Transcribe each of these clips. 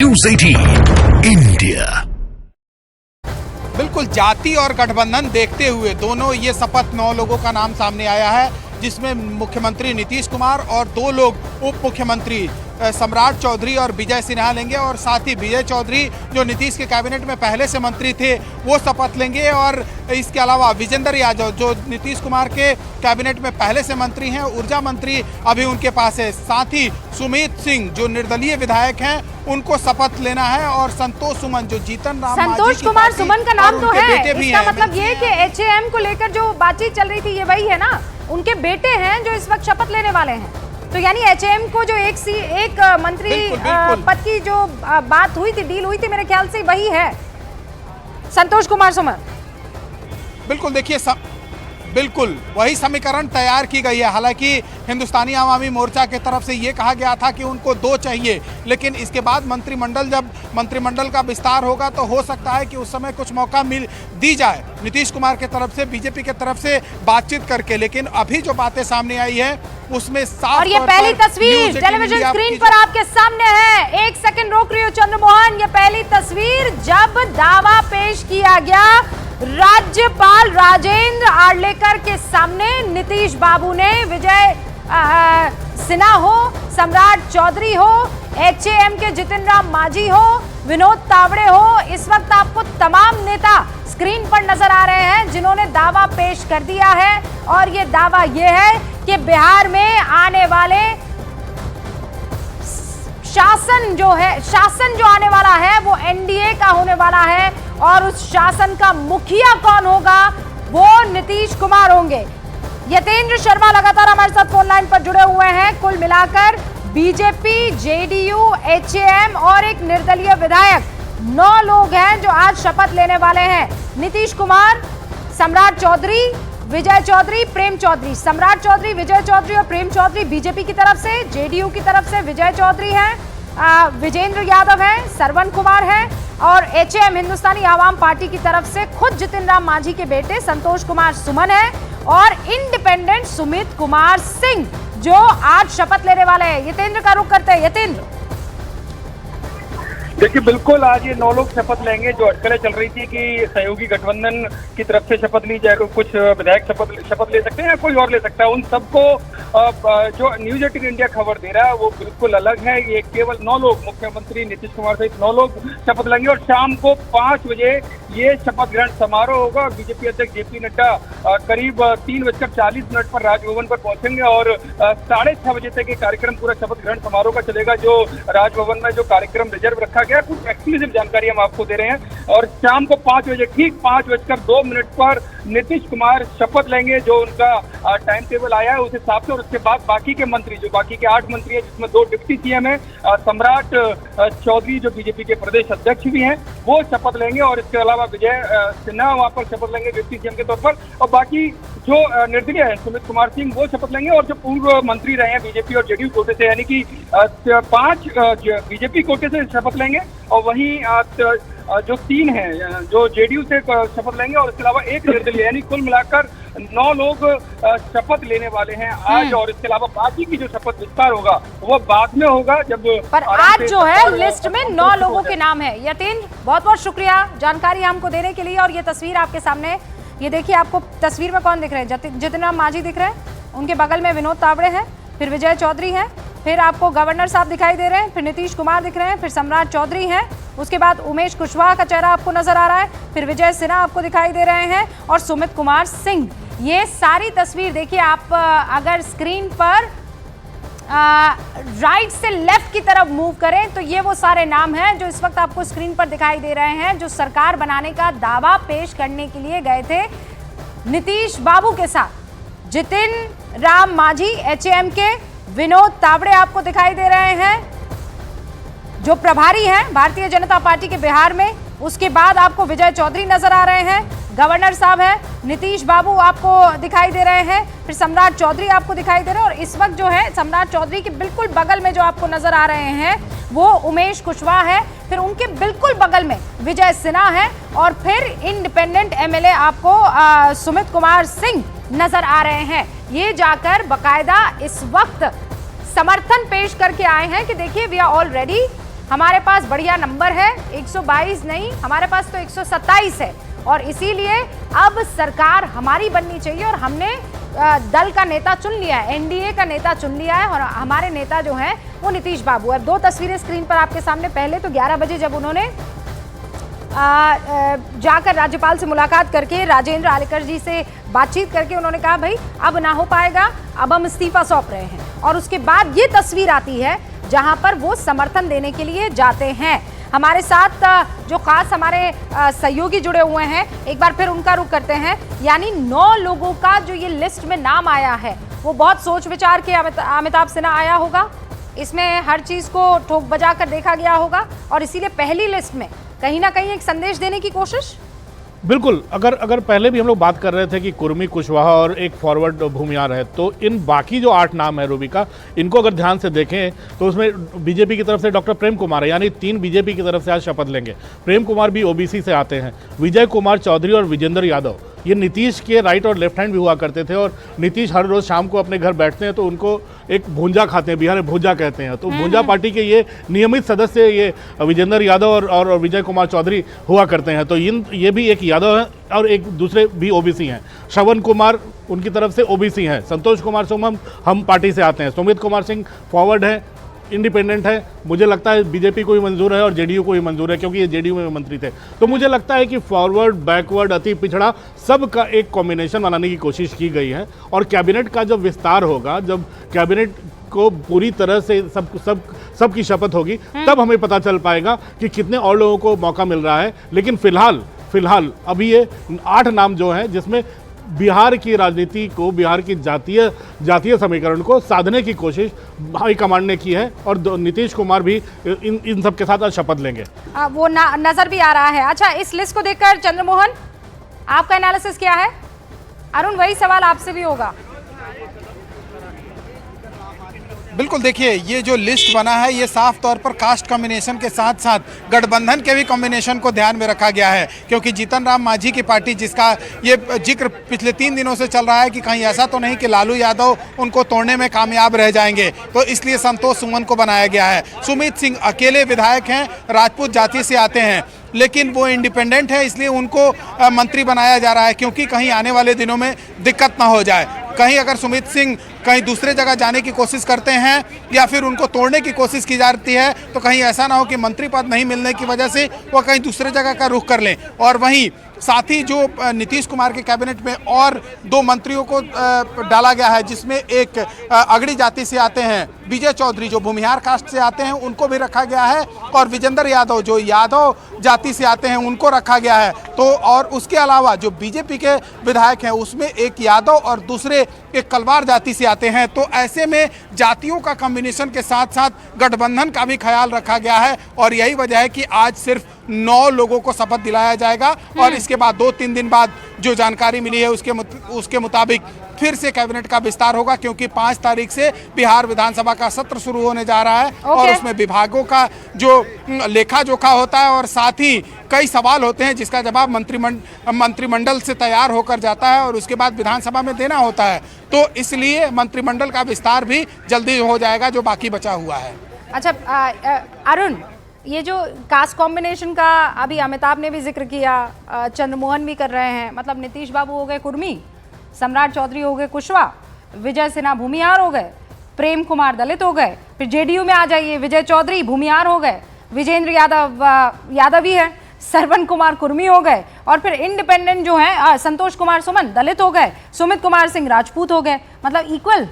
News 18 India. बिल्कुल जाति और गठबंधन देखते हुए दोनों ये शपथ 9 लोगों का नाम सामने आया है, जिसमें मुख्यमंत्री नीतीश कुमार और 2 लोग उप मुख्यमंत्री सम्राट चौधरी और विजय सिन्हा लेंगे। और साथ ही विजय चौधरी जो नीतीश के कैबिनेट में पहले से मंत्री थे वो शपथ लेंगे। और इसके अलावा विजेंद्र यादव जो नीतीश कुमार के कैबिनेट में पहले से मंत्री हैं, ऊर्जा मंत्री अभी उनके पास है। साथ ही सुमित सिंह जो निर्दलीय विधायक हैं उनको शपथ लेना है। और संतोष सुमन जो जीतन राम संतोष कुमार सुमन का नाम तो है, इसका मतलब ये कि एचएएम को लेकर जो बातचीत चल रही थी ये वही है ना, उनके बेटे हैं जो इस वक्त शपथ लेने वाले हैं। तो यानी एचएएम को जो एक मंत्री पद की जो बात हुई थी, डील हुई थी, मेरे ख्याल से वही है संतोष कुमार सुमन। बिल्कुल, देखिए बिल्कुल वही समीकरण तैयार की गई है। हालांकि हिंदुस्तानी आवामी मोर्चा की तरफ से ये कहा गया था कि उनको 2 चाहिए, लेकिन इसके बाद जब मंत्रिमंडल का विस्तार होगा तो हो सकता है कि उस समय कुछ मौका दी जाए नीतीश कुमार की तरफ से, बीजेपी की तरफ से बातचीत करके। लेकिन अभी जो बातें सामने आई है उसमें साफ, और ये पहली तस्वीर टेलीविजन स्क्रीन पर आपके सामने है। 1 सेकंड रोक रही हो चंद्रमोहन, ये पहली तस्वीर जब दावा पेश किया गया राज्यपाल राजेंद्र आर्लेकर के सामने। नीतीश बाबू ने विजय सिन्हा हो, सम्राट चौधरी हो, एचएएम के जितिन राम मांझी हो, विनोद तावड़े हो, इस वक्त आपको तमाम नेता स्क्रीन पर नजर आ रहे हैं जिन्होंने दावा पेश कर दिया है। और ये दावा ये है कि बिहार में आने वाले शासन जो आने वाला है वो एनडीए का होने वाला है। और उस शासन का मुखिया कौन होगा, वो नीतीश कुमार होंगे। यतेंद्र शर्मा लगातार हमारे साथ फोन लाइन पर जुड़े हुए हैं। कुल मिलाकर बीजेपी, जेडीयू, एचएएम और एक निर्दलीय विधायक, 9 लोग हैं जो आज शपथ लेने वाले हैं। नीतीश कुमार, सम्राट चौधरी, विजय चौधरी, प्रेम चौधरी। सम्राट चौधरी, विजय चौधरी और प्रेम चौधरी बीजेपी की तरफ से, जेडीयू की तरफ से विजय चौधरी हैं, विजेंद्र यादव हैं, सरवन कुमार हैं। और एचएएम हिंदुस्तानी आवाम पार्टी की तरफ से खुद जितिन राम मांझी के बेटे संतोष कुमार सुमन है। और इंडिपेंडेंट सुमित कुमार सिंह जो आज शपथ लेने वाले हैं। यतेंद्र का रुख करते हैं। यतेंद्र, देखिए बिल्कुल आज ये 9 लोग शपथ लेंगे। जो अटकलें चल रही थी कि सहयोगी गठबंधन की तरफ से शपथ ली जाए, कुछ विधायक शपथ ले सकते हैं या कोई और ले सकता है, उन सबको जो न्यूज़ 18 इंडिया खबर दे रहा है वो बिल्कुल अलग है। ये केवल 9 लोग, मुख्यमंत्री नीतीश कुमार सहित 9 लोग शपथ लेंगे। और शाम को 5 बजे ये शपथ ग्रहण समारोह होगा। बीजेपी अध्यक्ष जेपी नड्डा करीब 3:40 पर राजभवन पर पहुंचेंगे और 6:30 बजे तक ये कार्यक्रम पूरा शपथ ग्रहण समारोह का चलेगा। जो राजभवन में जो कार्यक्रम रिजर्व रखा गया, कुछ एक्सक्लूसिव जानकारी हम आपको दे रहे हैं। और शाम को 5 बजे, ठीक 5:02 पर नीतीश कुमार शपथ लेंगे। जो उनका टाइम टेबल आया है उस हिसाब से। और उसके बाद बाकी के मंत्री, जो बाकी के 8 मंत्री हैं, जिसमें 2 डिप्टी सीएम हैं, सम्राट चौधरी जो बीजेपी के प्रदेश अध्यक्ष भी हैं, वो शपथ लेंगे। और इसके अलावा विजय सिन्हा वहां पर शपथ लेंगे डिप्टी सीएम के तौर पर। और बाकी जो निर्दलीय है सुमित कुमार सिंह, वो शपथ लेंगे। और जो पूर्व मंत्री रहे हैं बीजेपी और जेडीयू कोटे से, यानी कि 5 बीजेपी कोटे से शपथ लेंगे। और वहीं जो 3 हैं जो जेडीयू से शपथ लेंगे। और इसके अलावा 1 निर्दलीय, यानी कुल मिलाकर 9 लोग शपथ लेने वाले हैं आज। और इसके अलावा बाकी की जो शपथ विस्तार होगा वो बाद में होगा, जब पर आज जो है लिस्ट में 9 लोगों के नाम है। यतेंद्र, बहुत बहुत शुक्रिया जानकारी हमको देने के लिए। और ये तस्वीर आपके सामने, ये देखिए, आपको तस्वीर में कौन दिख रहे हैं? जितिन राम मांझी दिख रहे हैं, उनके बगल में विनोद तावड़े हैं, फिर विजय चौधरी हैं, फिर आपको गवर्नर साहब दिखाई दे रहे हैं, फिर नीतीश कुमार दिख रहे हैं, फिर सम्राट चौधरी हैं, उसके बाद उमेश कुशवाहा का चेहरा आपको नजर आ रहा है, फिर विजय सिन्हा आपको दिखाई दे रहे हैं और सुमित कुमार सिंह। ये सारी तस्वीर देखिए आप, अगर स्क्रीन पर राइट से लेफ्ट की तरफ मूव करें तो ये वो सारे नाम हैं जो इस वक्त आपको स्क्रीन पर दिखाई दे रहे हैं, जो सरकार बनाने का दावा पेश करने के लिए गए थे नीतीश बाबू के साथ। जितिन राम मांझी एचएएम के, विनोद तावड़े आपको दिखाई दे रहे हैं जो प्रभारी हैं भारतीय जनता पार्टी के बिहार में। उसके बाद आपको विजय चौधरी नजर आ रहे हैं, गवर्नर साहब हैं, नीतीश बाबू आपको दिखाई दे रहे हैं, फिर सम्राट चौधरी आपको दिखाई दे रहे हैं। और इस वक्त जो है सम्राट चौधरी के बिल्कुल बगल में जो आपको नजर आ रहे हैं वो उमेश कुशवाहा है, फिर उनके बिल्कुल बगल में विजय सिन्हा है, और फिर इंडिपेंडेंट एमएलए आपको सुमित कुमार सिंह नजर आ रहे हैं। ये जाकर बकायदा इस वक्त समर्थन पेश करके आए हैं कि देखिए वी आर ऑलरेडी हमारे पास बढ़िया नंबर है, 122 नहीं, हमारे पास तो 127 है और इसीलिए अब सरकार हमारी बननी चाहिए और हमने दल का नेता चुन लिया है, एनडीए का नेता चुन लिया है और हमारे नेता जो हैं वो नीतीश बाबू है। 2 तस्वीरें स्क्रीन पर आपके सामने। पहले तो 11 बजे जब उन्होंने जाकर राज्यपाल से मुलाकात करके राजेंद्र आलेकर जी से बातचीत करके उन्होंने कहा भाई अब ना हो पाएगा, अब हम इस्तीफा सौंप रहे हैं। और उसके बाद ये तस्वीर आती है जहां पर वो समर्थन देने के लिए जाते हैं। हमारे साथ जो खास हमारे सहयोगी जुड़े हुए हैं, एक बार फिर उनका रुख करते हैं। यानी 9 लोगों का जो ये लिस्ट में नाम आया है वो बहुत सोच विचार के अमिताभ सिन्हा आया होगा, इसमें हर चीज को ठोक बजा कर देखा गया होगा और इसीलिए पहली लिस्ट में कहीं ना कहीं एक संदेश देने की कोशिश। बिल्कुल, अगर पहले भी हम लोग बात कर रहे थे कि कुर्मी, कुशवाहा और एक फॉरवर्ड भूमियार है, तो इन बाकी जो 8 नाम है रूबिका, इनको अगर ध्यान से देखें तो उसमें बीजेपी की तरफ से डॉक्टर प्रेम कुमार है, यानी 3 बीजेपी की तरफ से आज शपथ लेंगे। प्रेम कुमार भी ओबीसी से आते हैं। विजय कुमार चौधरी और विजेंद्र यादव ये नीतीश के राइट और लेफ्ट हैंड भी हुआ करते थे और नीतीश हर रोज शाम को अपने घर बैठते हैं तो उनको एक भूंजा खाते हैं, बिहार में भूंजा कहते हैं, तो भूंजा पार्टी के ये नियमित सदस्य ये विजेंद्र यादव और विजय कुमार चौधरी हुआ करते हैं। तो ये भी एक यादव है और एक दूसरे भी ओबीसी हैं। श्रवण कुमार उनकी तरफ से ओबीसी हैं। संतोष कुमार सुमन हम पार्टी से आते हैं। सुमित कुमार सिंह फॉरवर्ड है, इंडिपेंडेंट है। मुझे लगता है बीजेपी को भी मंजूर है और जेडीयू को भी मंजूर है क्योंकि ये जेडीयू में मंत्री थे। तो मुझे लगता है कि फॉरवर्ड, बैकवर्ड, अति पिछड़ा सब का एक कॉम्बिनेशन बनाने की कोशिश की गई है और कैबिनेट का जब विस्तार होगा, जब कैबिनेट को पूरी तरह से सबकी शपथ होगी, तब हमें पता चल पाएगा कि कितने और लोगों को मौका मिल रहा है। लेकिन फिलहाल अभी ये 8 नाम जो हैं जिसमें बिहार की राजनीति को, बिहार की जातीय समीकरण को साधने की कोशिश हाईकमांड ने की है और नीतीश कुमार भी इन सब के साथ आज शपथ लेंगे। वो नजर भी आ रहा है। अच्छा, इस लिस्ट को देखकर चंद्रमोहन आपका एनालिसिस क्या है? अरुण, वही सवाल आपसे भी होगा। बिल्कुल, देखिए ये जो लिस्ट बना है ये साफ तौर पर कास्ट कॉम्बिनेशन के साथ साथ गठबंधन के भी कॉम्बिनेशन को ध्यान में रखा गया है, क्योंकि जीतन राम मांझी की पार्टी, जिसका ये जिक्र पिछले 3 दिनों से चल रहा है कि कहीं ऐसा तो नहीं कि लालू यादव उनको तोड़ने में कामयाब रह जाएंगे, तो इसलिए संतोष सुमन को बनाया गया है। सुमित सिंह अकेले विधायक हैं, राजपूत जाति से आते हैं, लेकिन वो इंडिपेंडेंट है, इसलिए उनको मंत्री बनाया जा रहा है क्योंकि कहीं आने वाले दिनों में दिक्कत ना हो जाए। कहीं अगर सुमित सिंह कहीं दूसरे जगह जाने की कोशिश करते हैं या फिर उनको तोड़ने की कोशिश की जाती है तो कहीं ऐसा ना हो कि मंत्री पद नहीं मिलने की वजह से वो कहीं दूसरे जगह का रुख कर लें। और वहीं साथ ही जो नीतीश कुमार के कैबिनेट में और 2 मंत्रियों को डाला गया है, जिसमें एक अगड़ी जाति से आते हैं विजय चौधरी जो भूमिहार कास्ट से आते हैं उनको भी रखा गया है, और विजेंद्र यादव जो यादव जाति से आते हैं उनको रखा गया है। तो और उसके अलावा जो बीजेपी के विधायक हैं उसमें एक यादव और दूसरे एक कलवार जाति से आते हैं। तो ऐसे में जातियों का कॉम्बिनेशन के साथ साथ गठबंधन का भी ख्याल रखा गया है और यही वजह है कि आज सिर्फ 9 लोगों को शपथ दिलाया जाएगा और इसके बाद 2-3 दिन बाद जो जानकारी मिली है उसके मुताबिक फिर से कैबिनेट का विस्तार होगा, क्योंकि 5 तारीख से बिहार विधानसभा का सत्र शुरू होने जा रहा है और उसमें विभागों का जो लेखा जोखा होता है और साथ ही कई सवाल होते हैं जिसका जवाब मंत्रिमंडल से तैयार होकर जाता है और उसके बाद विधानसभा में देना होता है। तो इसलिए मंत्रिमंडल का विस्तार भी जल्दी हो जाएगा जो बाकी बचा हुआ है। अच्छा अरुण, ये जो कास्ट कॉम्बिनेशन का अभी अमिताभ ने भी जिक्र किया, चंद्रमोहन भी कर रहे हैं, मतलब नीतीश बाबू हो गए कुर्मी, सम्राट चौधरी हो गए कुशवाहा, विजय सिन्हा भूमिहार हो गए, प्रेम कुमार दलित हो गए, फिर जेडीयू में आ जाइए विजय चौधरी भूमिहार हो गए, विजेंद्र यादव ही है, श्रवण कुमार कुर्मी हो गए, और फिर इंडिपेंडेंट जो है संतोष कुमार सुमन दलित हो गए, सुमित कुमार सिंह राजपूत हो गए, मतलब इक्वल।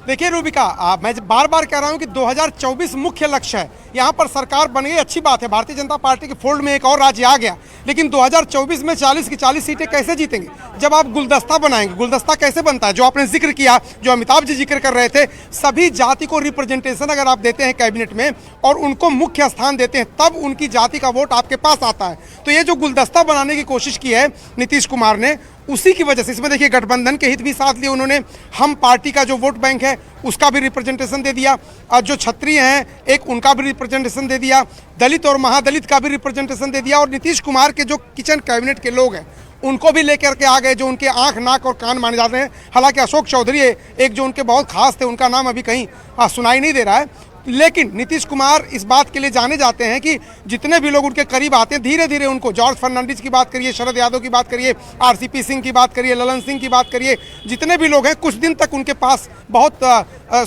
देखिए रूबिका, मैं बार बार कह रहा हूं कि 2024 मुख्य लक्ष्य है। यहां पर सरकार बन गई, अच्छी बात है, भारतीय जनता पार्टी के फोल्ड में एक और राज्य आ गया, लेकिन 2024 में 40 की 40 सीटें कैसे जीतेंगे जब आप गुलदस्ता बनाएंगे? गुलदस्ता कैसे बनता है? जो आपने जिक्र किया, जो अमिताभ जी जिक्र कर रहे थे, सभी जाति को रिप्रेजेंटेशन अगर आप देते हैं कैबिनेट में और उनको मुख्य स्थान देते हैं, तब उनकी जाति का वोट आपके पास आता है। तो ये जो गुलदस्ता बनाने की कोशिश की है नीतीश कुमार ने, उसी की वजह से इसमें देखिए गठबंधन के हित भी साथ लिए उन्होंने। हम पार्टी का जो वोट बैंक है उसका भी रिप्रेजेंटेशन दे दिया, और जो क्षत्रिय हैं एक उनका भी रिप्रेजेंटेशन दे दिया, दलित और महादलित का भी रिप्रेजेंटेशन दे दिया, और नीतीश कुमार के जो किचन कैबिनेट के लोग हैं उनको भी लेकर के आ गए, जो उनके आंख नाक और कान माने जाते हैं। हालांकि अशोक चौधरी एक जो उनके बहुत खास थे, उनका नाम अभी कहीं सुनाई नहीं दे रहा है। लेकिन नीतीश कुमार इस बात के लिए जाने जाते हैं कि जितने भी लोग उनके करीब आते हैं, धीरे धीरे उनको, जॉर्ज फर्नांडिस की बात करिए, शरद यादव की बात करिए, आरसीपी सिंह की बात करिए, ललन सिंह की बात करिए, जितने भी लोग हैं कुछ दिन तक उनके पास बहुत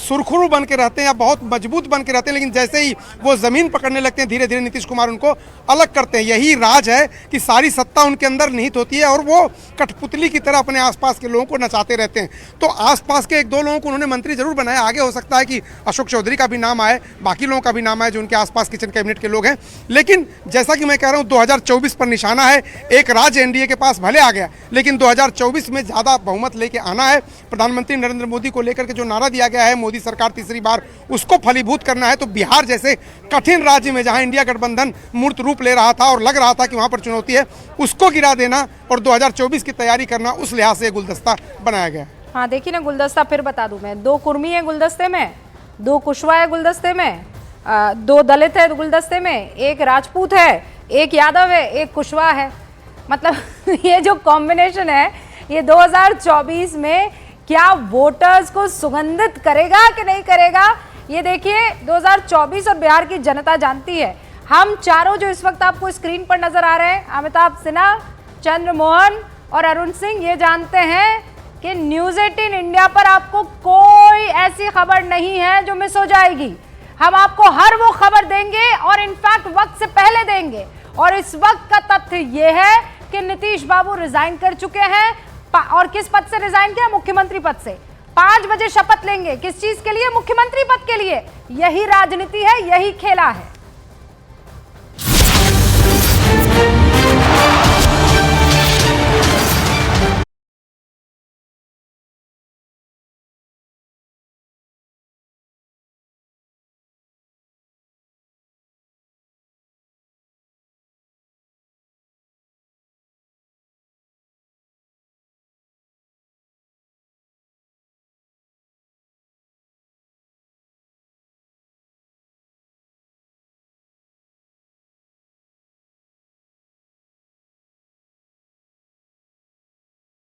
सुरखुरू बन के रहते हैं या बहुत मजबूत बन के रहते हैं। लेकिन जैसे ही वो ज़मीन पकड़ने लगते हैं, धीरे धीरे नीतीश कुमार उनको अलग करते हैं। यही राज है कि सारी सत्ता उनके अंदर निहित होती है और वो कठपुतली की तरह अपने आसपास के लोगों को नचाते रहते हैं। तो आसपास के एक दो लोगों को उन्होंने मंत्री जरूर बनाया, आगे हो सकता है कि अशोक चौधरी का भी नाम आए, बाकी लोगों का भी नाम आए जो उनके आसपास किचन कैबिनेट के लोग हैं। लेकिन जैसा कि मैं कह रहा हूँ, 2024 पर निशाना है। एक राज्य एनडीए के पास भले आ गया, लेकिन 2024 में ज़्यादा बहुमत लेके आना है। प्रधानमंत्री नरेंद्र मोदी को लेकर के जो नारा दिया गया है, मोदी सरकार तीसरी बार, उसको फलीभूत करना है। तो बिहार जैसे कठिन राज्य में जहां इंडिया गठबंधन मूर्त रूप ले रहा था और लग रहा था कि वहां पर चुनौती है, उसको गिरा देना और 2024 की तैयारी करना, उस लिहाज से गुलदस्ता बनाया गया। हाँ देखिए ना, गुलदस्ता फिर बता दूं मैं, 2 कुर्मी है गुलदस्ते में, 2 कुशवाहा है गुलदस्ते में, 2 दलित है गुलदस्ते में, 1 राजपूत है, 1 यादव है, 1 कुशवाहा है। मतलब ये जो कॉम्बिनेशन है, ये 2024 में क्या वोटर्स को सुगंधित करेगा कि नहीं करेगा, ये देखिए 2024 और बिहार की जनता जानती है। हम चारों जो इस वक्त आपको स्क्रीन पर नजर आ रहे हैं, अमिताभ सिन्हा, चंद्रमोहन और अरुण सिंह, ये जानते हैं कि न्यूज़ 18 इंडिया पर आपको कोई ऐसी खबर नहीं है जो मिस हो जाएगी। हम आपको हर वो खबर देंगे और इनफैक्ट वक्त से पहले देंगे। और इस वक्त का तथ्य ये है कि नीतीश बाबू रिजाइन कर चुके हैं। और किस पद से रिजाइन किया? मुख्यमंत्री पद से। 5 बजे शपथ लेंगे। किस चीज के लिए? मुख्यमंत्री पद के लिए। यही राजनीति है, यही खेला है।